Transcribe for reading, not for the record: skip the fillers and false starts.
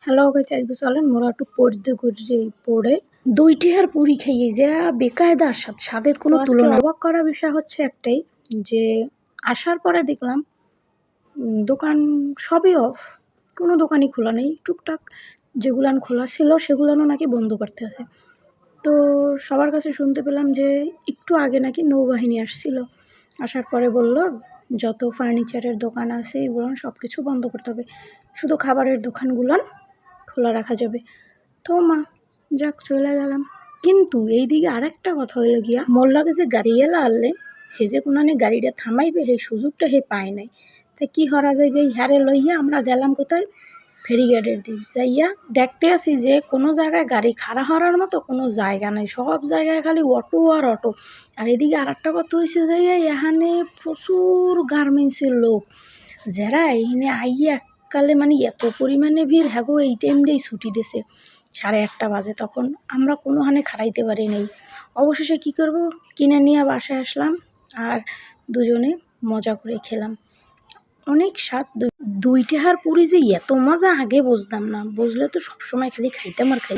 Hello guys, আজকে চলেন মোরা একটু পড়তে করছি। পড়ে দুইটি আর পুরি খাইয়ে যা বেকায়দার স্বাদের কোনো তুলনা। অবাক করা বিষয় হচ্ছে একটাই, যে আসার পরে দেখলাম দোকান সবই অফ, কোনো দোকানই খোলা নেই। টুকটাক যেগুলান খোলা ছিল সেগুলানও নাকি বন্ধ করতে আছে। তো সবার কাছে শুনতে পেলাম যে একটু আগে নাকি নৌবাহিনী আসছিল, আসার পরে বলল যত ফার্নিচারের দোকান আছে এগুলো সব কিছু বন্ধ করতে হবে, শুধু খাবারের দোকানগুলান খোলা রাখা যাবে। তো মা যাক চলে গেলাম। কিন্তু এইদিকে আরেকটা কথা হইলো গিয়া, মোর লাগে যে গাড়িওয়ালা আনলে হে যে কোনানে গাড়িটা থামাইবে সেই সুযোগটা হে পায় নাই। তাই কি করা যাইবে, এই হারে লইয়া আমরা গেলাম কোথায়, ফেরিঘাটের দিক যাইয়া দেখতে আসি যে কোনো জায়গায় গাড়ি খাড়া হওয়ার মতো কোনো জায়গা নেই, সব জায়গায় খালি অটো আর অটো। আর এদিকে আর একটা কথা হয়েছে যে এখানে প্রচুর গার্মেন্টসের লোক, যারা এইখানে আইয়া কালে মানে এত পরিমাণে ভিড়, হ্যাঁ গো এই টাইমটাই ছুটি দিছে 1:30 বাজে, তখন আমরা কোনোখানে খাড়াইতে পারি নাই। অবশেষে কি করব, কিনে নিয়ে বাসায় আসলাম আর দুজনে মজা করে খেলাম। অনেক স্বাদ। দুইটা হার পুরি যে এত মজা আগে বুঝতাম না, বুঝলে তো সবসময় খালি খাইতাম আর খাই।